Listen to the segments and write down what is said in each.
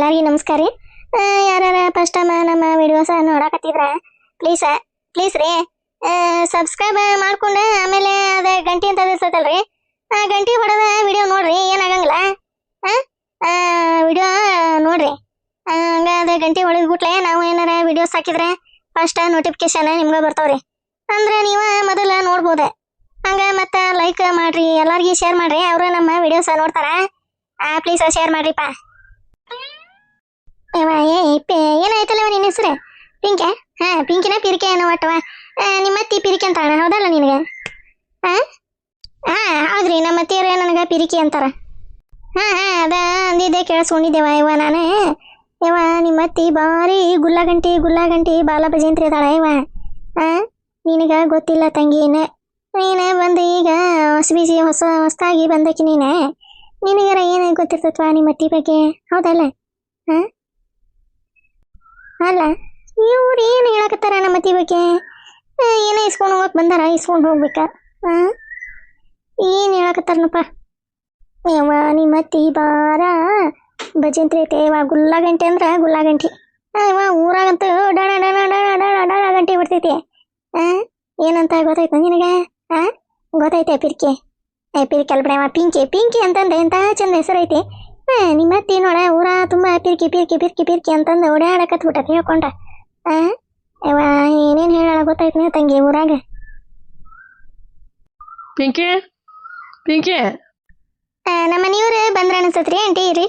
ಎಲ್ಲರಿಗೂ ನಮಸ್ಕಾರ ರೀ. ಯಾರ್ಯಾರ ಫಸ್ಟ್ ಟೈಮ್ ನಮ್ಮ ವಿಡಿಯೋಸ ನೋಡಕತ್ತಿದ್ರ ಪ್ಲೀಸ್ ರೀ ಸಬ್ಸ್ಕ್ರೈಬ್ ಮಾಡ್ಕೊಂಡು ಆಮೇಲೆ ಅದ ಗಂಟೆ ಅಂತ ಇರ್ತೈತಲ್ರಿ, ಆ ಗಂಟೆ ಹೊಡೆದ ವಿಡಿಯೋ ನೋಡ್ರಿ, ಏನಾಗಂಗಿಲ್ಲ. ವಿಡಿಯೋ ನೋಡ್ರಿ, ಹಂಗ ಅದ ಗಂಟೆ ಹೊಡೆದ್ಬಿಟ್ಲೆ ನಾವು ಏನಾರ ವಿಡಿಯೋಸ್ ಹಾಕಿದ್ರೆ ಫಸ್ಟ್ ನೋಟಿಫಿಕೇಶನ್ ನಿಮ್ಗೆ ಬರ್ತಾವ್ರಿ. ಅಂದ್ರೆ ನೀವು ಮೊದಲ ನೋಡ್ಬೋದು. ಹಂಗ ಮತ್ತೆ ಲೈಕ್ ಮಾಡ್ರಿ, ಎಲ್ಲರಿಗೂ ಶೇರ್ ಮಾಡ್ರಿ, ಅವರು ನಮ್ಮ ವಿಡಿಯೋಸ್ ನೋಡ್ತಾರ. Please share ಮಾಡ್ರಿಪ್ಪ. ಏನಾಯ್ತಲ್ಲ ನಿನ್ನ ಹೆಸರು? ಪಿಂಕೆ? ಪಿಂಕಿನ ಪಿರಿಕೆ ಏನೋ ಒಟ್ಟವ. ನಿಮ್ಮತ್ತಿ ಪಿರಿಕೆ ಅಂತಾಳ, ಹೌದಲ್ಲ ನಿನಗೆ? ಹೌದ್ರಿ, ನಮ್ಮ ಅತ್ತಿಯರು ನನಗೆ ಪಿರಿಕೆ ಅಂತಾರ. ಅದ ಅಂದಿದ್ದೆ ಕೇಳಿಸ್ಕೊಂಡಿದ್ದೇವ ಇವ ನಾನು. ನಿಮ್ಮತ್ತಿ ಬಾರಿ ಗುಲ್ಲಾಗಂಟಿ ಬಾಲ ಭಜಂತ್ರಿ ಅದಾಳ ಇವ. ನಿನಗ ಗೊತ್ತಿಲ್ಲ ತಂಗಿ, ನೀನು ಬಂದು ಈಗ ಹೊಸದಾಗಿ ಬಂದಕಿ ನಿನಗರ ಏನ ಗೊತ್ತಿರ್ತತ್ವ ನಿಮ್ಮ ಅತ್ತಿ ಬಗ್ಗೆ, ಹೌದಲ್ಲ? ಅಲ್ಲ ಇವ್ರು ಏನು ಹೇಳಕತ್ತಾರ ನಮ್ಮ ಅತ್ತಿ ಬಗ್ಗೆ? ಏನೇ ಇಸ್ಕೊಂಡು ಹೋಗಕ್ ಬಂದಾರ, ಇಸ್ಕೊಂಡು ಹೋಗ್ಬೇಕ? ಏನು ಹೇಳಕತ್ತಾರನಪ್ಪ? ನಿಮ್ಮ ಅತ್ತಿ ಬಾರ ಭಜಂತ್ರಿ ಐತೆ ಇವ. ಗುಲ್ಲಾಗಂಟಿ ಅಂದ್ರೆ ಗುಲ್ಲಾಗಂಟಿ ಇವ. ಊರಾಗಂತೂ ಡಣ ಡಣ ಡಣ ಡಣ ಡಣ ಗಂಟೆ ಬಿಡ್ತೈತಿ. ಏನಂತ ಗೊತ್ತಾಯ್ತು ನಿನಗೆ? ಗೊತ್ತೈತೆ ಪಿರಿಕೆ? ಪಿರಿಕೆ ಅಲ್ ಬಿಡವ, ಪಿಂಕಿ ಅಂತಂದ್ರೆ ಎಂತ ಚಂದ ಹೆಸರೈತಿ. ನಿಮ್ಮ ಅತ್ತಿ ನೋಡ ಊರ ತುಂಬ ಪಿರ್ಕಿ ಅಂತಂದು ಓಡಾಡಕತ್ ಬಿಟ್ಟತಿ ಹೇಳ್ಕೊಂಡ. ಇವ ಏನೇನು ಹೇಳ ಗೊತ್ತಾಯ್ತು ನೀವು ತಂಗಿ ಊರಾಗ? ಪಿಂಕಿ ನಮ್ಮ ಮನೆಯವ್ರು ಬಂದ್ರ ಅನಿಸ್ತತ್ರಿ ಆಂಟಿ ರೀ.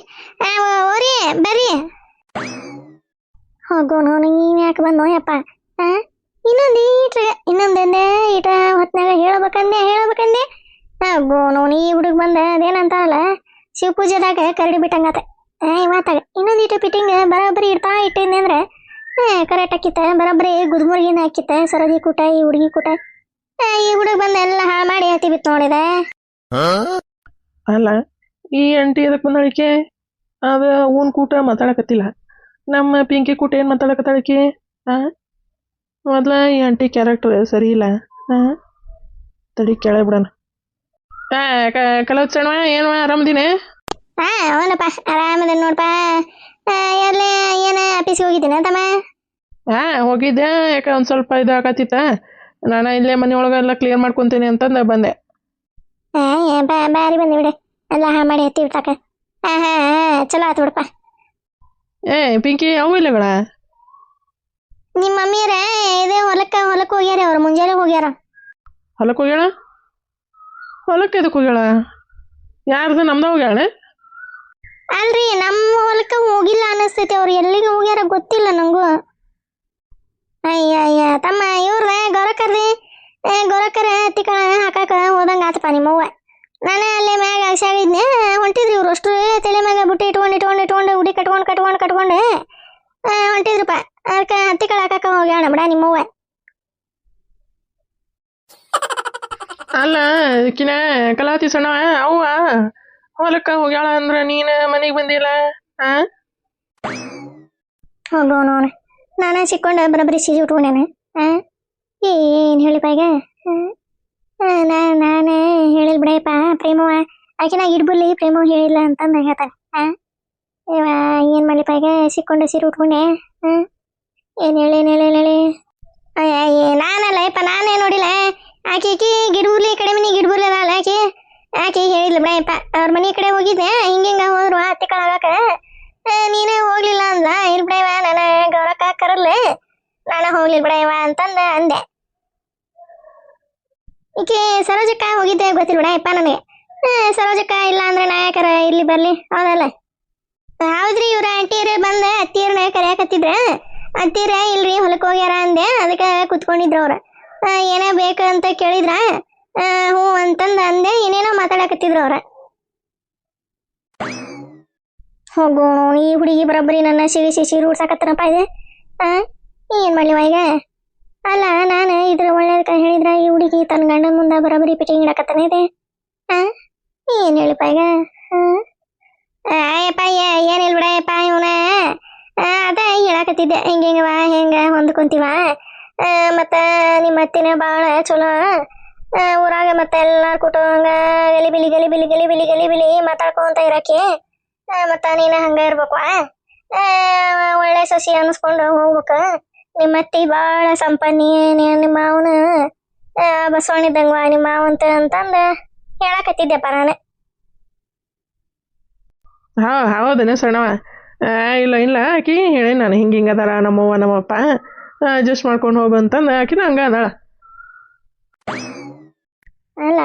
ಓರಿ ಬರ್ರಿ. ಹೋಗೋಣ, ನೀನ್ ಯಾಕೆ ಬಂದೋ ಯಪ್ಪ? ಇನ್ನೊಂದೇ ಈಟ ಹೊತ್ನಾಗ ಹೇಳಬೇಕಂದೆ. ಹೋಗೋಣ, ಈ ಹುಡುಗ ಬಂದ ಅದೇನಂತಾರಲ್ಲ ಶಿವ ಪೂಜೆದಾಗ ಕರಡಿ ಬಿಟ್ಟಂಗತ. ಇವತ್ತಾಗ ಇನ್ನೊಂದು ಈಟ ಫಿಟ್ಟಿಂಗ್ ಬರೋಬ್ಬರಿ ಇಟ್ಟಿದ್ದೆ ಅಂದ್ರೆ ಕರೆಕ್ಟ್ ಹಾಕಿತ್ತ, ಬರೋಬ್ಬರಿ ಗುದ್ಮುರ್ಗಿನ ಹಾಕಿತ್ತ. ಸರದಿ ಕೂಟ, ಈ ಹುಡುಗಿ ಕೂಟ, ಈ ಹುಡುಗ ಬಂದ ಎಲ್ಲ ಹಾಳು ಮಾಡಿ ಹತ್ತಿ ಬಿತ್ತು ನೋಡಿದೆ. ಅಲ್ಲ, ಈ ಅಂಟಿ ಅದಕ್ಕೆ ಬಂದಾಳಿಕೆ? ಅದು ಊನ್ ಕೂಟ ಮಾತಾಡಕತ್ತಿಲ್ಲ. ನಮ್ಮ ಪಿಂಕಿ ಕೂಟ ಏನು ಮಾತಾಡಕತ್ತಾಳಿಕೆ? ಮೊದ್ಲ ಈ ಅಂಟಿ ಕ್ಯಾರೆಕ್ಟರ್ ಸರಿ ಇಲ್ಲ. ತಡಿ ಕೇಳ ಬಿಡೋಣ. ಕಲೋಚಣ ಏನು ಆರಾಮದಿನ? ಅವನಪ್ಪ ಆರಾಮದ ನೋಡಪ್ಪ. ಎಲ್ಲೇ ಏನ ಆಫೀಸ್ಗೆ ಹೋಗಿದ್ದೀನಿ ತಮ್ಮ? ಹೋಗಿದ್ದೆ. ಯಾಕೆ ಒಂದು ಸ್ವಲ್ಪ ಇದಾಗತ್ತಿತ್ತ, ನಾನು ಇಲ್ಲೇ ಮನೆ ಒಳಗೆಲ್ಲ ಕ್ಲಿಯರ್ ಮಾಡ್ಕೊತೀನಿ ಅಂತಂದು ಬಂದೆ. ಬಾರಿ ಬಂದಿ ಬಿಡೆ, ಎಲ್ಲ ಮಾಡಿ ಹತ್ತಿ ಬಿಡ್ತಾಕ. ಚಲೋ ಆತು ಬಿಡಪ್ಪ. ಪಿಂಕಿ ಅವು ಇಲ್ಲಗಳ? ನಿಮ್ಮ ಮಮ್ಮಿಯರ ಇದೇ ಹೊಲಕ್ಕೆ ಹೋಗ್ಯಾರ, ಅವ್ರು ಮುಂಜಾನೆ ಹೋಗ್ಯಾರ. ಹೊಲಕ್ಕೆ ಹೋಗ್ಯಾಳ? ಹೊಲಕ್ಕೆ ಎದಕ್ಕೆ ಹೋಗ್ಯಾಳ? ಯಾರ್ದು ನಮ್ದ ಹೋಗ್ಯಾಳ? ಅಲ್ರಿ, ನಮ್ಮ ಹೊಲಕ್ಕೆ ಹೋಗಿಲ್ಲ ಅನ್ನಿಸ್ತೈತಿ. ಅವ್ರು ಎಲ್ಲಿಗೆ ಹೋಗ್ಯಾರ ಗೊತ್ತಿಲ್ಲ ನಂಗೂ. ಅಯ್ಯ ತಮ್ಮ, ಇವ್ರದ ಗೌರಕ್ಕರ ಹತ್ತಿಕಳ ಹಾಕಾಕ ಹೋದಂಗ ಆತಪ್ಪ ನಿಮ್ಮವ್ವ. ನಾನೇ ಅಲ್ಲೇ ಮ್ಯಾಗ ಅಗಸಾಗಿದ್ನೆ, ಹೊಂಟಿದ್ರಿ ಇವ್ರು ಅಷ್ಟು ತಲೆ ಮ್ಯಾಗ ಬುಟ್ಟಿ ಇಟ್ಕೊಂಡು ಉಡಿ ಕಟ್ಕೊಂಡು ಹೊಂಟಿದ್ರಪ್ಪ. ಅದಕ್ಕೆ ಹತ್ತಿಕಳ ಹಾಕಾಕ ಹೋಗ್ಯಾಳ ಬಿಡ ನಿಮ್ಮವ್ವ. ಅಲ್ಲ ಕಿನ ಕಲಾತಿ ಸಣ್ಣ ಅವ್ವ ಹೊಲಕ್ಕ ಹೋಗ್ಯಾಳ ಅಂದ್ರ ನೀನು ಮನೆಗೆ ಬಂದಿಲ್ಲ? ಹೋಗೋಣ, ನಾನೇ ಸಿಕ್ಕೊಂಡು ಬರೋಬ್ಬರಿ ಸೀಜಿ ಉಟ್ಕೊಂಡೇನೆ. ಏನು ಹೇಳಿಪ್ಪ ಈಗ? ನಾನೇ ಹೇಳಿಲ್ ಬಿಡಪ್ಪ. ಪ್ರೇಮವ ಆಕಿನಾಗ ಇಡ್ಬುಲ್ಲಿ ಪ್ರೇಮವ ಹೇಳಿಲ್ಲ ಅಂತಂದು ಹೇಳ್ತಾನೆ. ಇವ ಏನು ಮಾಡ್ಲಿಪ್ಪ ಈಗ? ಸಿಕ್ಕೊಂಡು ಸೀರೆ ಉಟ್ಕೊಂಡೆ. ಏನು ಹೇಳಿ ನಾನಲ್ಲಪ್ಪ, ನಾನೇ ನೋಡಿಲ್ಲ. ಆಕಿ ಗಿಡ್ಬುರ್ಲಿ ಕಡಿಮೆ ಗಿಡ್ಬುರ್ಲಿ ಅಲ್ಲ ಆಕಿ ಹೇಳಿದ್ಲು ಬಿಡಪ್ಪ. ಅವ್ರ ಮನೆ ಕಡೆ ಹೋಗಿದ್ದೆ, ಹಿಂಗ ಹೋದ್ರು ಹತ್ತಿ ಕಳಾಗಕ. ನೀನೇ ಹೋಗ್ಲಿಲ್ಲ ಅಂದ್ಲ. ಇಲ್ಲಿ ಬಿಡವ, ನಾನು ಗೌರಕ್ಕ ಕರಲ್ಲ, ನಾನು ಹೋಗ್ಲಿಲ್ಲ ಬಿಡವ ಅಂತಂದ ಅಂದೆ. ಈಕೆ ಸರೋಜಕ್ಕ ಹೋಗಿದ್ದೆ ಗೊತ್ತಿಲ್ಲ ಬಿಡಪ್ಪ ನನಗೆ. ಸರೋಜಕ್ಕ ಇಲ್ಲ ಅಂದ್ರೆ ನಾಯಕರ ಇಲ್ಲಿ ಬರ್ಲಿ, ಹೌದಲ್ಲ? ಹೌದ್ರಿ, ಇವ್ರ ಆಂಟಿಯರು ಬಂದ ಅತ್ತಿಯರ್ನ ಕರೆಯಾಕತ್ತಿದ್ರ. ಅತ್ತಿಯರ ಇಲ್ರಿ ಹೊಲಕ್ಕೆ ಹೋಗ್ಯಾರ ಅಂದೆ. ಅದಕ್ಕೆ ಕುತ್ಕೊಂಡಿದ್ರು ಅವ್ರ. ಏನೋ ಬೇಕು ಅಂತ ಕೇಳಿದ್ರ, ಹ್ಞೂ ಅಂತಂದ ಅಂದೆ. ಏನೇನೋ ಮಾತಾಡಕತ್ತಿದ್ರು ಅವ್ರ. ಹೋಗೋಣ, ಈ ಹುಡುಗಿ ಬರೋಬ್ಬರಿ ನನ್ನ ಸಿರಿ ಉಡ್ಸಾಕತ್ತನಪ್ಪ ಇದೆ. ಏನು ಮಾಡ್ಲಿವ ಈಗ? ಅಲ್ಲ, ನಾನು ಇದ್ರ ಒಳ್ಳೇದಕ್ಕೆ ಹೇಳಿದ್ರ ಈ ಹುಡುಗಿ ತನ್ನ ಗಂಡನ ಮುಂದೆ ಬರೋಬ್ಬರಿ ಪಿಟಿಂಗ್ ಇಡಕತ್ತಾನೆ ಇದೆ. ಏನು ಹೇಳಿಪ್ಪ ಈಗ? ಅಯ್ಯಪ್ಪ ಏನಿಲ್ಲ ಬಿಡಪ್ಪ, ಇವನ ಅದ ಹೇಳಕತ್ತಿದ್ದೆ. ಹಿಂಗವ ಹೆಂಗ ಹೊಂದ್ಕೊಂತೀವ, ಮತ್ತು ನಿಮ್ಮ ಅತ್ತಿನ ಭಾಳ ಚಲೋ. ಊರಾಗ ಮತ್ತೆ ಎಲ್ಲಾರು ಕುಟುಂಬ ಗಲಿಬಿಲಿ ಮಾತಾಡ್ಕೊಂತ ಇರಾಕಿ. ಮತ್ತು ನೀನು ಹಂಗೆ ಇರ್ಬೇಕು. ಒಳ್ಳೆ ಸೊಸಿ ಅನ್ಸ್ಕೊಂಡು ಹೋಗ್ಬೇಕ. ನಿಮ್ಮ ಅತ್ತಿ ಭಾಳ ಸಂಪನ್ನಿ, ನಿಮ್ಮ ಮಾವನ ಬಸವಣ್ಣಿದ್ದಂಗ ನಿಮ್ಮ ಮಾವಂತ ಅಂತಂದು ಹೇಳಕತ್ತಿದ್ದೆಪ್ಪ ನಾನು. ಹೌದನ ಸಣ್ಣವ? ಇಲ್ಲ ಇಲ್ಲ, ಆಕಿ ಹೇಳಿ ನಾನು ಹಿಂಗೆ ಅದಾರ ನಮ್ಮವ್ವ ನಮ್ಮಪ್ಪ, ಅಡ್ಜಸ್ಟ್ ಮಾಡ್ಕೊಂಡು ಹೋಗು ಅಂತಂದು ಆಕಿನ ಹಂಗೆ ಅದಾಳ. ಅಲ್ಲ,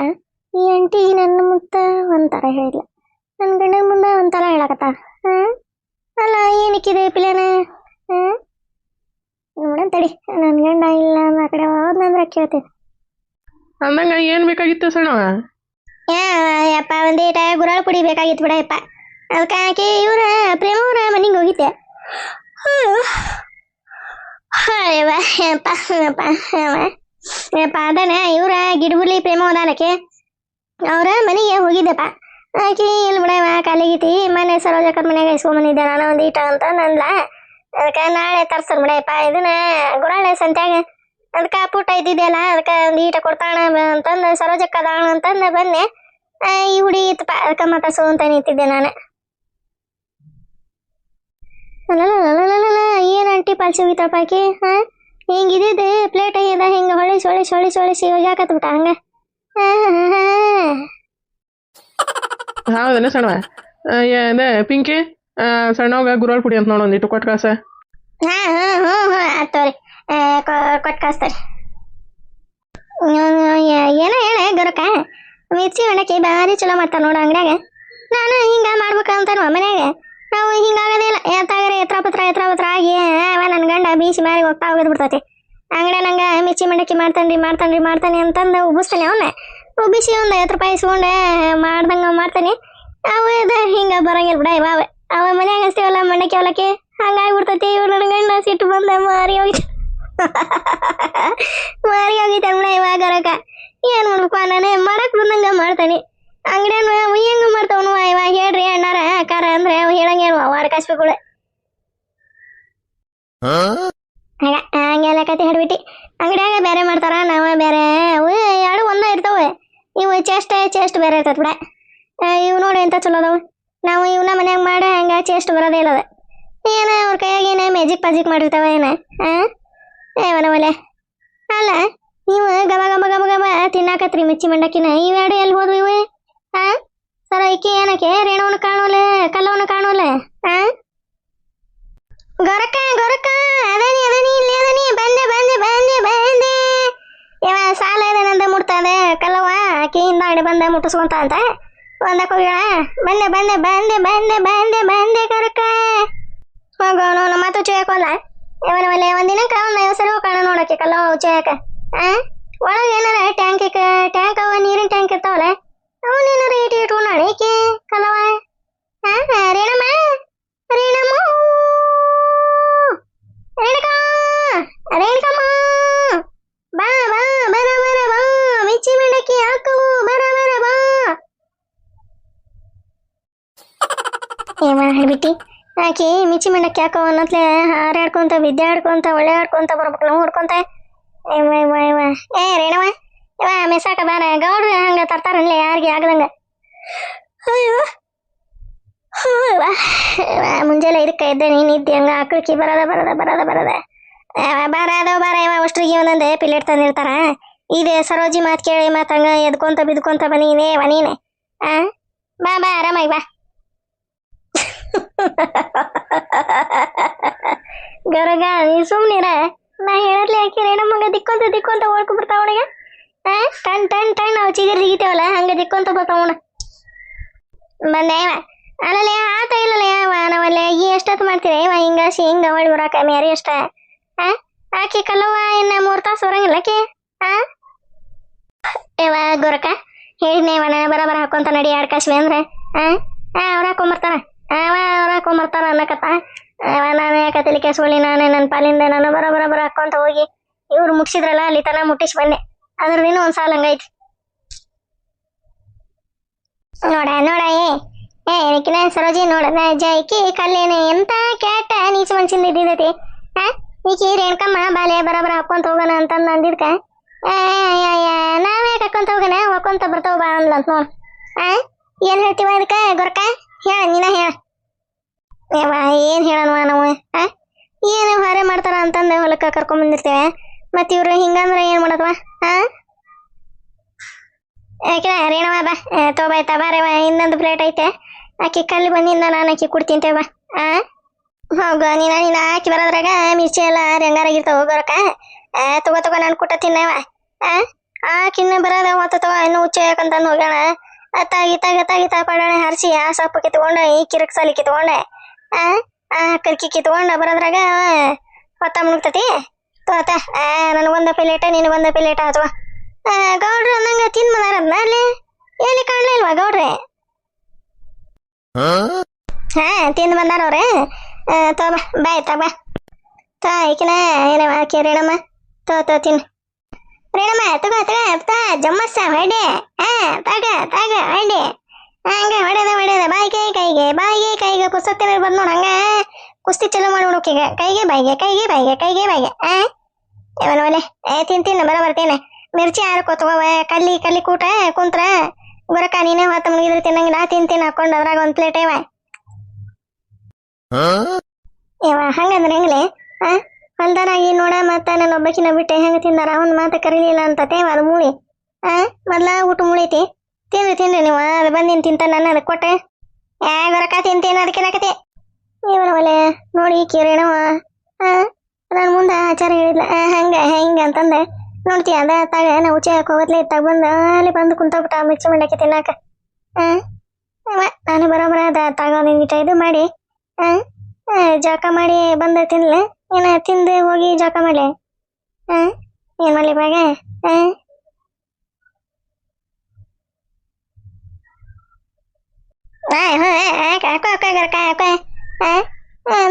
ಈ ಆಂಟಿ ನನ್ನ ಮುತ್ತ ಒಂಥರ ಹೇಳಿಲ್ಲ, ನನ್ನ ಗಂಡನ ಮುಂದೆ ಒಂಥರ ಹೇಳಕತ್ತ. ಅಲ್ಲ, ಏನಕ್ಕಿದೆ ಪಿಲೇನ? ನೋಡಂತಡಿ, ನನ್ನ ಗಂಡ ಇಲ್ಲ ಆ ಕಡೆ ಹೋದ್ನಂದ್ರೆ ಕೇಳ್ತೀನಿ. ಅಂದಂಗ ಏನು ಬೇಕಾಗಿತ್ತು ಸಣ್ಣವ? ಯಪ್ಪ ಒಂದೇಟ ಗುರಾಳ ಪುಡಿ ಬೇಕಾಗಿತ್ತು ಬಿಡಯಪ್ಪ. ಅದಕ್ಕೆ ಆಕೆ ಇವ್ರ ಪ್ರೇಮವ್ರ ಮನೆಗೆ ಹೋಗಿದ್ದೆ. ಯಪ್ಪ ಅದಾನೆ ಇವ್ರ ಗಿಡಬುರ್ಲಿ ಪ್ರೇಮ ಅದಾನಕ್ಕೆ ಅವ್ರ ಮನೆಗೆ ಹೋಗಿದ್ದೆಪ್ಪ. ಆಕಿ ಇಲ್ಲಿ ಬಿಡವ ಕಾಲಿಗೀತಿ ಮನೆ ಸರೋಜಕ್ಕರ ಮನೆಗೆ ಇಸ್ಕೊಂಬಂದಿದ್ದೆ ನಾನು ಒಂದು ಈಟ ಅಂತ ನಂದ್ಲ. ಅದಕ್ಕೆ ನಾಳೆ ತರ್ಸನ್ ಬಿಡಯಪ್ಪ ಇದನ್ನ ಗುರಾಳೆ ಸಂತ್ಯಾಗ. ಅದಕ್ಕೆ ಪುಟ್ಟ ಇದ್ದಿದ್ದೆಲ್ಲ ಅದಕ್ಕೆ ಒಂದು ಈಟ ಕೊಡ್ತಾಣ ಅಂತಂದು ಸರೋಜಕ್ಕ ಅದಾಣ ಅಂತಂದು ಬಂದೆ. ಈ ಹುಡುಗಿ ಇತ್ತಪ್ಪ, ಅದಕ್ಕೆ ಮಾತಾಡ್ಸು ಅಂತ ನಿಂತಿದ್ದೆ ನಾನು. ಅಲ್ಲ ಏನು ಆಂಟಿ ಪಾಲ್ಸಿ ಹೋಗಿತ್ತಪ್ಪ ಆಕಿ? ಹಿಂಗಿದ್ದಿದ್ದು ಪ್ಲೇಟ್ ಆಗ್ಯದ, ಹಿಂಗೆ ಹೊಳಿಸಿ ಹೋಗ್ಯಾಕತ್ಬಿಟ್ಟ ಹಂಗೆ. ಹೌದನ ಸಣ್ಣವ? ಅದೇ ಪಿಂಕಿ, ಸಣ್ಣವಾಗ ಗುರಾಳ್ ಪುಡಿ ಅಂತ ನೋಡು ಒಂದಿಟ್ಟು ಕೊಟ್ಟು ಕಾಸ. ಆತೋರಿ, ಕೊಟ್ಟು ಕಳಿಸ್ತಾರೆ. ಏನೋ ಹೇಳ ಗೊರಕ, ಮಿರ್ಚಿ ಒಣಕಿ ಭಾರಿ ಚಲೋ ಮಾಡ್ತಾರೆ ನೋಡು ಅಂಗಡ್ಯಾಗ. ನಾನು ಹಿಂಗೆ ಮಾಡ್ಬೇಕಂತಾನು ಮನ್ಯಾಗ. ನಾವು ಹಿಂಗಾಗದೇ ಇಲ್ಲ, ಎತ್ತಾಗರೆ ಎತ್ರ ಪತ್ರ ಆಗಿ ನನ್ನ ಗಂಡ ಬೀಸಿ ಮಾರಿ ಹೋಗ್ತಾ ಹೋಗಿದ್ಬಿಡ್ತೈತಿ. ಅಂಗಡಿ ನಂಗೆ ಮಿರ್ಚಿ ಮಂಡಕ್ಕಿ ಮಾಡ್ತಾನೆ ಅಂತಂದು ಉಬ್ಬಿಸ್ತಾನೆ. ಅವನ್ನ ಉಬ್ಬಿಸಿ ಒಂದು 50 ರೂಪಾಯಿ ಇಸ್ಕೊಂಡೆ ಮಾಡ್ತಾನೆ. ಅವ ಇದು ಹಿಂಗೆ ಬರಂಗಿಲ್ಲ ಬಿಡ ಇವ. ಅವ ಮನ್ಯಾಗ ಹಚ್ತೀವಲ್ಲ ಮಂಡಕ್ಕಿ ಅವಲಕ್ಕಿ, ಹಂಗಾಗಿಬಿಡ್ತೈತಿ. ಇವ್ ನನ್ನ ಗಂಡ ಸಿಟ್ಟು ಬಂದ ಮಾರಿ ಹೋಗಿತ್ತು ಬಿಡ ಇವಾಗ ಗರಕ. ಏನು ಮಾಡ್ಬೇಕು, ನಾನೇ ಮಾಡಕ್ ಬಂದಂಗೆ ಮಾಡ್ತಾನೆ. ಅಂಗಡಿಯನ್ ಹೆಂಗ ಮಾಡ್ತಾವನು ಇವಾಗ ಹೇಳ್ರಿ ಅಣ್ಣಾರ ಕಾರ ಅಂದ್ರೆ ಹೇಳಂಗೇನು ವಾರ ಕಾಸ್ಬೇಕುಳೆ ಹಂಗೆಲ್ಲ ಕತೆ ಹಿಡ್ಬಿಟ್ಟು. ಅಂಗಡಿಯಾಗ ಬೇರೆ ಮಾಡ್ತಾರ, ನಾವ ಬೇರೆ. ಅವು ಎರಡು ಒಂದ ಇರ್ತಾವೆ. ಇವು ಚೆಸ್ಟ್ ಬೇರೆ ಇರ್ತೈತೆ ಬಿಡ. ಇವು ನೋಡಿ ಎಂತ ಚಲೋ ಅದಾವ. ನಾವು ಇವನ್ನ ಮನ್ಯಾಗ ಮಾಡ ಹಂಗ ಚೆಸ್ಟ್ ಬರೋದೇ ಇಲ್ಲದ. ಏನ ಅವ್ರ ಕೈಯಾಗ ಏನ ಮ್ಯಾಜಿಕ್ ಮಾಡಿರ್ತಾವ ಏನ ಏವನವಲೆ. ಅಲ್ಲ, ನೀವು ಗಮ ತಿನ್ನಾಕತ್ರಿ ಮಿರ್ಚಿ ಮಂಡಕ್ಕಿನ. ಇವೆರಡು ಎಲ್ಲಿ ಹೋದ್ವು ಇವು? ಸರ ಈಕಿ ಏನಕ್ಕೆ ರೇಣವನ್ನ ಕಾಣೋಲೆ, ಕಲ್ಲವನ್ನ ಕಾಣೋಲೆ? ಗೊರಕ ಅದನಿ ಇಲ್ಲಿ ಅದನಿ. ಬಂದೆ ಇವ ಸಾಲ ಇದೇನಂತ ಮುಟ್ತದೆ ಕಲ್ಲವ. ಆಕಿ ಹಿಂದಾಡಿ ಬಂದೆ ಮುಟ್ಟಿಸ್ಕೊಂತ ಅಂತ ಒಂದಕ್ಕೆ ಹೋಗ್ಯಾಳ. ಬಂದೆ ಗೊರಕ ಹೋಗೋನು. ನಮ್ಮ ಮಾತು ಚೇಯಕೋಲ್ಲ ಇವನವಲ್ಲ. ಒಂದಿನಕ್ಕೆ ಒಂದು 50 ಸರಿ ಹೋಗೋಣ ನೋಡಕ್ಕೆ ಕಲ್ಲವ ಚೇಯಕ. ಒಳಗೆ ಏನಾರ ಟ್ಯಾಂಕ್ ಅವ, ನೀರಿನ ಟ್ಯಾಂಕ್ ಇರ್ತಾವಲ್ಲ, ಅವನೇನಾರ ಇಟ್ಕೊಂಡು ಏಕೆ ಕಲ್ಲವ? ರೇಣಮ್ಮ ಬಾ ಮಿರ್ಚಿ ಮಂಡಕ್ಕಿ ಹಾಕವು ಬರ ಬಾ. ಹೇಳ್ಬಿಟ್ಟಿ ಆಕಿ ಮಿರ್ಚಿ ಮಂಡಕ್ಕಿ ಹಾಕವ ಅನ್ನತ್ಲೆ ಹಾರಾಡ್ಕೊಂತ ಬಿದ್ದಾಡ್ಕೊಂತ ಒಳ್ಳೆ ಆಡ್ಕೊಂತ ಬರ್ಬೇಕು ನಾವು ಹುಡ್ಕೊಂತ. ರೇಣವ ಇವ ಮೆಸಾಕ ಬಾರ ಗೌಡ್ರ ಹಂಗ ತರ್ತಾರನ್ಲೆ ಯಾರಿಗೆ ಆಗದಂಗ. ಮುಂಜಾನೆ ಇದಕ್ಕೆ ಎದ್ದೆ ನೀನಿದ್ದೆ ಹಂಗ ಆಕಳಿಕಿ ಬರದ ಬಾರ ಇವ ಅಷ್ಟ್ರಿಗೆ ಒಂದೊಂದೇ ಪಿಲೇಟ್ ತಂದಿರ್ತಾರ. ಇದೆ ಸರೋಜಿ ಮಾತು ಕೇಳಿ ಮಾತು ಹಂಗ ಎದ್ಕೊಂತ ಬಿದ್ಕೊಂತ ನೀನೆ ಬಾ ಆರಾಮಾಗಿ ಬಾ. ಗರಗ ನೀ ಸುಮ್ನಿರ. ನಾ ಹೇಳತ್ಲೆ ಆಕಿ ರೇಣಮ್ಮಂಗ ದಿಕ್ಕೊಂತ ಓಡ್ಕೊ ಬರ್ತಾವ ಅವನಿಗೆ. ಟಣ್ ನಾವು ಚಿಗರ್ ಜಿಗಿತೇವಲ್ಲ ಹಂಗ ದಿಕ್ಕೊಂತ ಬರ್ತಾವಣ. ಬಂದೆ ಇವ ಅಲ್ಲಲ್ಲೇ ಆತ ಇಲ್ಲಲ್ಲ ನಾವಲ್ಲೇ ಎಷ್ಟೊತ್ತು ಮಾಡ್ತೀರ ಇವ ಹಿಂಗಾಸಿ ಹಿಂಗ ಹೊಳಿ ಬರಾಕ ಮ್ಯಾರಿ ಅಷ್ಟ. ಆಕಿ ಕಲ್ಲವ್ವ ಇನ್ನ 3 ತಾಸು ಬರಂಗಿಲ್ಲ ಆಕಿ. ಇವ ಗೊರಕ ಹೇಳಿದ್ನೇವನ ಬರ ಹಾಕೊಂತ ನಡಿ ಆಡ್ಕಾಶ್ವಿ ಅಂದ್ರೆ ಅವ್ರ ಹಾಕೊಂಬರ್ತಾರ ಅನ್ನಕತ್ತ. ನಾನು ಯಾಕೆ ತಲೆ ಕೆಸ್ಕೊಳ್ಳಿ, ನಾನೇ ನನ್ನ ಪಾಲಿಂದ ನಾನು ಬರ ಹಾಕೊಂತ ಹೋಗಿ ಇವ್ರು ಮುಟ್ಸಿದ್ರಲ್ಲ ಅಲ್ಲಿ ತನ ಮುಟ್ಟಿಸಿ ಬಂದೆ. ಅದ್ರದಿನ ಒಂದ್ ಸಾಲ ಹಂಗೈತಿ ನೋಡ ಏನಕ್ಕಿನ ಸರೋಜಿ ನೋಡ ಜೈಕಿ ಕಲ್ಲೇನೆ ಎಂತ ಕ್ಯಾಟ ನೀಚ ಮನ್ಸಿಂದ ಇದ್ದಿದ್ದೈತಿ. ಈಕಿ ರೇಣಕಮ್ಮ ಬಾಲೆ ಬರ ಹಾಕೊಂತ ಹೋಗೋಣ ಅಂತಂದು ಅಂದಿದ್ಕ ನಾವೇ ಹಾಕೊಂತ ಹೋಗೋಣ ಹಾಕೊಂತ ಬರ್ತಾವ ಬಾ ಅಂದ್ಲಂತ ನೋಡ್. ಏನ್ ಹೇಳ್ತೀವ ಅದಕ್ಕೆ ಗೊರಕ? ಹೇಳ ನೀನ ಹೇಳ. ಯವ್ವ ಏನು ಹೇಳೋಣ ನಾವು ಏನು ಹಾರೆ ಮಾಡ್ತಾರ ಅಂತಂದು ಹೊಲಕ್ಕೆ ಕರ್ಕೊಂಬಂದಿರ್ತೇವೆ ಮತ್ತು ಇವ್ರು ಹಿಂಗಂದ್ರೆ ಏನು ಮಾಡತ್ವ ಯಾಕೆ ರೇಣವ ಬಾ ತಗೋಬಾಯ್ತಾ ಬಾರವ ಇನ್ನೊಂದು ಪ್ಲೇಟ್ ಐತೆ ಆಕಿ ಕಲ್ಲಿ ಬಂದಿಂದ ನಾನು ಆಕಿ ಕುಡ್ತಿಂತೇವ ಹೋಗು ನೀನು ಹಾಕಿ ಬರೋದ್ರಾಗ ಮಿರ್ಚಿ ಎಲ್ಲ ರಂಗಾರಾಗಿರ್ತಾವ ಹೋಗೋರಕ್ಕ ತಗೋ ನಾನು ಕುಟ್ಟ ತಿನ್ನವ ಆಕಿನ್ನ ಬರೋದ ಹೊತ್ತ ತಗೋ ಇನ್ನು ಹುಚ್ಚ ಯಾಕಂತಂದು ಹೋಗೋಣ ತಾಗಿ ಪಡಾಣೆ ಹರಿಸಿ ಆ ಸೊಪ್ಪು ಕಿತ್ಕೊಂಡು ಈ ಕಿರಕ್ ಸಾಲಿ ಕಿತ್ಕೊಂಡೆ ಕರ್ಕಿ ಕಿತ್ಕೊಂಡು ಬರೋದ್ರಾಗ ಹೊತ್ತ ಮುಳುಗ್ತತಿ ತೋತ ನನಗೊಂದು ಪ್ಲೇಟ ನಿನಗೊಂದು ಪ್ಲೇಟ ಅಥವಾ ಗೌಡ್ರು ನಂಗೆ ತಿಂದು ಬಂದಾರದ್ನ ಅಲ್ಲಿ ಎಲ್ಲಿ ಕಾಣಲೇ ಇಲ್ವಾ ಗೌಡ್ರೆ ತಿಂದು ಬಂದಾರವ್ರೆ ತಗೋ ಬಾಯ್ ತಗೋ ಈಕಿನ ಏನವ ಆಕಿ ರೇಣಮ್ಮ ತೋ ತಿನ್ನು ರೇಣಮ್ಮ ತಗೋ ಜಮ್ಮಸ್ಸ ಹೊಡೆ ತಗ ಹೊಡೆ ಹಂಗ ಹೊಡೆದ ಬಾಯಿಗೆ ಪುಸ್ತಕ ಬಂದು ನೋಡು ಹಂಗ ಕುಸ್ತಿ ಚಲೋ ಮಾಡ್ಬಿಡೋಕೀಗ ಕೈಗೆ ಬಾಯಿಗೆ ಅವನವಲೆ ತಿನ್ನು ಬರ್ತೇನೆ ಮಿರ್ಚಿ ಹಾರಕೋ ತಗೋವ ಕಲ್ಲಿ ಕೂಟ ಕುಂತ್ರ ಗೊರಕ ನೀನೇ ಹೊತ್ತ ಮುಗಿದ್ರೆ ತಿನ್ನಂಗಿಲ್ಲ ತಿಂತೀನಿ ಹಾಕೊಂಡು ಅದ್ರಾಗ ಒಂದು ಪ್ಲೇಟ್ ಹಂಗಂದ್ರೆ ಹೆಂಗ್ಲೆ ಹೊಲ್ದಾರಾಗಿ ನೋಡ ಮತ್ತ ನನ್ನ ಒಬ್ಬಕಿನ ಬಿಟ್ಟೆ ಹೆಂಗ ತಿಂದಾರ ಅವ್ನ ಮಾತ ಕರೀಲಿಲ್ಲ ಅಂತ ತೇವ ಅದು ಮೂಳಿ ಮೊದ್ಲ ಊಟ ಮುಳೈತಿ ತಿನ್ರಿ ನೀವು ಅದು ಬಂದಿನ ತಿಂತ ನಾನು ಅದಕ್ಕೆ ಕೊಟ್ಟೆ ಗೊರಕ ತಿಂತೇನೆ ಅದಕ್ಕೆ ನಾಕತಿ ಇವನವಲೆ ನೋಡಿ ಕಿರಣವ ನನ್ನ ಮುಂದೆ ಆಚಾರ ಹೇಳಿದ್ಲ ಹಿಂಗ ಅಂತಂದೆ ನೋಡ್ತೀಯ ಅದ ತಾಗ ನಾವು ಉಚ್ಚಕ್ಕೆ ಹೋಗತ್ಲೆ ತಗೊಂಡು ಅಲ್ಲಿ ಬಂದು ಕುಂತೋಗ್ಬಿಟ್ಟ ಮಿರ್ಚಿ ಮಂಡಕ್ಕೆ ತಿನ್ನಾಕ ನಾನು ಬರೋಬರ ಅದ ತಗೊಂಡು ಇದು ಮಾಡಿ ಜಳಕ ಮಾಡಿ ಬಂದ ತಿನ್ಲೆ ಏನ ತಿಂದು ಹೋಗಿ ಜಳಕ ಮಾಡ್ಲಿ ಏನ್ ಮಾಡ್ಲಿ ಬಾಗ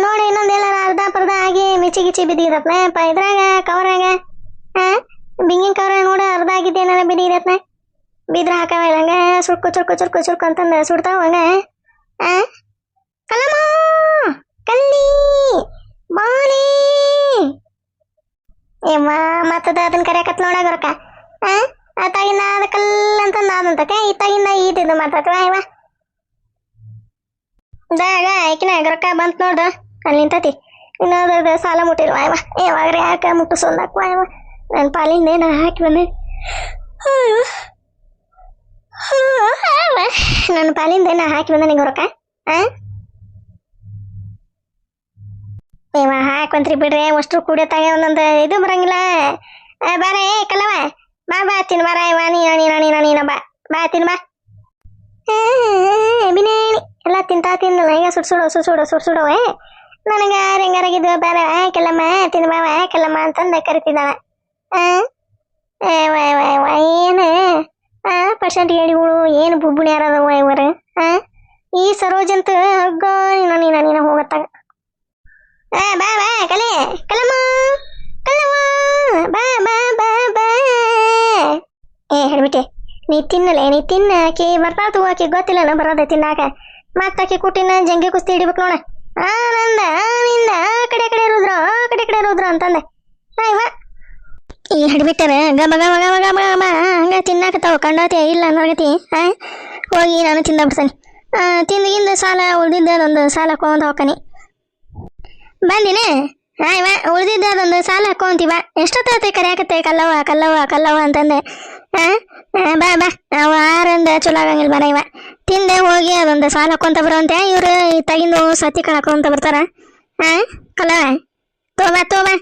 ನೋಡಿ ಇನ್ನೊಂದೆಲ್ಲ ಅರ್ಧ ಪರ್ಧ ಆಗಿ ಮಿಚಿ ಬಿದ್ದಿರತ್ನ ಇದ್ರಾಗ ಕವರಾಗ ಬಿಂಗಿನ ಕವರ ನೋಡ ಅರ್ಧ ಆಗಿದ್ದೇನ ಬಿದ್ದಿರತ್ನ ಬಿದ್ರ ಹಾಕವ ಹಂಗ ಚುರ್ಕು ಅಂತಂದ ಸುಡ್ತಾವ ಹಂಗ ಕಲಮ ಕಲ್ಲಿ ಬಾಲಿ ಮತ್ತದ ಅದನ್ನ ಕರೆಯಕತ್ ನೋಡಾಗರಕ ಆತಾಗಿನ ಅದ ಕಲ್ಲ ಅಂತ ನಾದಂತಕ ಇತ್ತಾಗಿಂದ ಈಟಿದ್ದು ಮಾಡ್ತತ್ವ ಇವ ದಾಗ ಆಕಿನ ಗರಕ ಬಂತ ನೋಡ್ದ ಅಲ್ಲಿ ನಿಂತತಿ ಇನ್ನೊಂದು ಸಾಲ ಮುಟ್ಟಿಲ್ವ ಇವ ಯಾವಾಗ್ರೆ ಯಾಕೆ ಮುಟ್ಟಿಸೋದಾಕ್ವ ಇವ ನನ್ನ ಪಾಲಿಂದ ಏನ ಹಾಕಿ ಬಂದೆ ನನ್ನ ಪಾಲಿಂದ ಏನ ಹಾಕಿ ಬಂದ ನಿಂಗೆ ಹೊರಕ ಹಾಕೊಂತ್ರಿ ಬಿಡ್ರಿ ಅಷ್ಟು ಕುಡಿಯತ್ತಾಗ ಒಂದೊಂದು ಇದು ಬರಂಗಿಲ್ಲ ಬಾರ ಕಲ್ಲವ ಬಾ ತಿನ್ ಬಾರ ಇವ ನೀನ ಬಾ ತಿನ್ ಬಾ ಬಿನೇನಿ ಎಲ್ಲ ತಿನ್ನಲ್ಲ ಈಗ ಸುಡ್ಸುಡವೆ ನನಗೆ ರೆಂಗಾರಾಗಿದ್ದು ಬಾರ ಕೆಲ್ಲಮ್ಮ ತಿನ್ ಬಾವ ಕೆಲ್ಲಮ್ಮ ಅಂತಂದ ಕರಿತಿದ್ದಾವ ಏನು ಪರ್ಸೆಂಟ್ ಹೇಳಿಗಳು ಏನು ಬುಬ್ಬುಣಿ ಯಾರದವ ಇವರು ಈ ಸರೋಜಂತ ಹಗ್ಗ ನೀನ ಹೋಗತ್ತಾಗ ಬಾ ಕಲಮ್ಮ ಬಾ ಹೇಳ್ಬಿಟ್ಟೆ ನೀ ತಿನ್ನ ಆಕಿ ಬರ್ತಾಳ ಆಕಿ ಗೊತ್ತಿಲ್ಲ ಬರೋದೆ ತಿನ್ನಾಕ ಮತ್ತಾಕಿ ಕುಟ್ಟಿನ ಜಂಗಿ ಕುಸ್ತಿ ಹಿಡಿಬೇಕು ನೋಡ ನಿಂದ ಆ ಕಡೆ ರುದ್ರ ಅಂತಂದೆ ಈ ಹಿಡ್ಬಿಟ್ಟಾರ ಗಮ ಹಂಗ ತಿನ್ನಾಕತ್ತಾವ ಕಂಡಾತಿ ಇಲ್ಲ ನೋಡಗತಿ ಹೋಗಿ ನಾನು ತಿಂದಾಬಿಡ್ತಾನೆ ತಿಂದ ಸಾಲ ಉಳ್ದಿದ್ದ ಅದೊಂದು ಸಾಲ ಹಾಕೊಂಡ್ ಹೋಗ್ತಾನೆ ಬಂದಿನೇ ಉಳ್ದಿದ್ದ ಅದೊಂದು ಸಾಲ ಹಾಕೊಂತೀವ ಎಷ್ಟೊತ್ತೈತೆ ಕರೆಯಾಕತ್ತೆ ಕಲ್ಲವ ಅಂತಂದೆ ಬಾ ನಾವು ಆರಂದ ಚಲೋ ಆಗಂಗಿಲ್ಲ ಬರ ಇವ ತಿಂದೆ ಹೋಗಿ ಅದೊಂದು ಸಾಲ ಹಾಕೊಂತ ಬರೋಂತೆ ಇವ್ರು ತಗಿಂದು ಸತಿ ಕಾಳು ಹಾಕೊಂತ ಬರ್ತಾರ ಕಲ್ಲವ ತೋಬಾ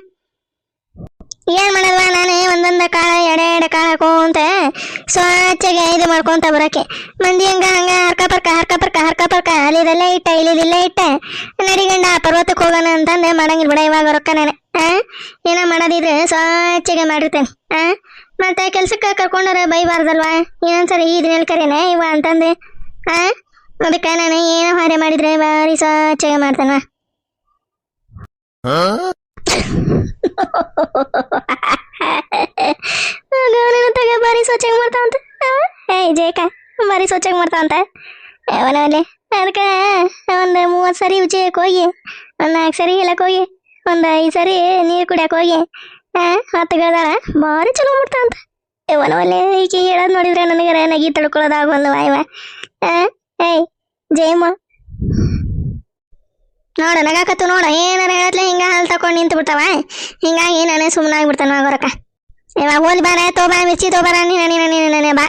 ಏನ್ ಮಾಡಲ್ವಾ ನಾನೇ ಒಂದೊಂದು ಕಾಳ ಎಡೆ ಕಾಳ ಹಾಕೊಂತ ಸ್ವಚ್ಛಗೆ ಇದು ಮಾಡ್ಕೊಂತ ಬರಕ್ಕೆ ಮಂದಿ ಹಂಗ ಹರ್ಕ ಅಲ್ಲಿದೆಲ್ಲ ಇಟ್ಟ ನಡಿಗಂಡ ಪರ್ವತಕ್ಕೆ ಹೋಗೋಣ ಅಂತಂದೆ ಮಾಡಂಗಿಲ್ಲ ಬಿಡ ಇವಾಗ ರೊಕ್ಕ ನಾನು ಏನ ಮಾಡೋದಿದ್ರೆ ಸ್ವಚ್ಛಗೆ ಮಾಡಿರ್ತೇನೆ ಮತ್ತೆ ಕೆಲ್ಸಕ್ಕೆ ಕರ್ಕೊಂಡಾರ ಬೈಬಾರ್ದಲ್ವಾ ಇನ್ನೊಂದ್ಸರಿ ಈ ದಿನಲ್ಲಿ ಕರೇನೆ ಇವ ಅಂತಂದೆ ಅದಕ್ಕೆ ನಾನು ಏನೋ ಹಾರೆ ಮಾಡಿದ್ರೆ ಬಾರಿ ಸ್ವಚ್ಛಗೆ ಮಾಡ್ತಾನ ತಗ ಬಾರಿ ಸ್ವಚ್ಛಗೆ ಮಾಡ್ತಾವಂತ ಜಯಕ ಬಾರಿ ಸ್ವಚ್ಛಗೆ ಮಾಡ್ತಾವಂತ ಅವನಲ್ಲಿ ಅದಕ್ಕೆ ಒಂದು 30 ಸರಿ ಉಜ್ಜಕ್ಕೆ ಹೋಗಿ ಒಂದು 4 ಸರಿ ಹೇಳಕ್ ಹೋಗಿ ಒಂದು 5 ಸರಿ ನೀರು ಕುಡಿಯಕ್ಕೆ ಹೋಗಿ ಹತ್ತುಗಳದಾಳ ಭಾರಿ ಚಲೋ ಮಾಡ್ತಾವಂತ ಅವನವಲ್ಲೇ ಈಕೆ ಹೇಳೋದು ನೋಡಿದ್ರೆ ನನಗೆ ನಗಿ ತಡ್ಕೊಳ್ಳೋದು. 1 ವಾಯವ. ಏಯ್ ಜಯಮ್ಮ ನೋಡು ನಗಾಕತ್ತು ನೋಡು ಏನಾರ ಹೇಳತ್ಲೆ ಹಿಂಗ ಹಾಲು ತಕೊಂಡು ನಿಂತು ಬಿಡ್ತಾವ ಹಿಂಗಾಗಿ ನಾನೇ ಸುಮ್ಮನೆ ಆಗ್ಬಿಡ್ತಾನೆ ಮಗರಕ್ಕ ಇವಾಗ ಹೋಲಿ ಬಾರ ತೋಬಾರ ಮಿರ್ಚಿ ತೋಬಾರ ನೀನ ಬಾ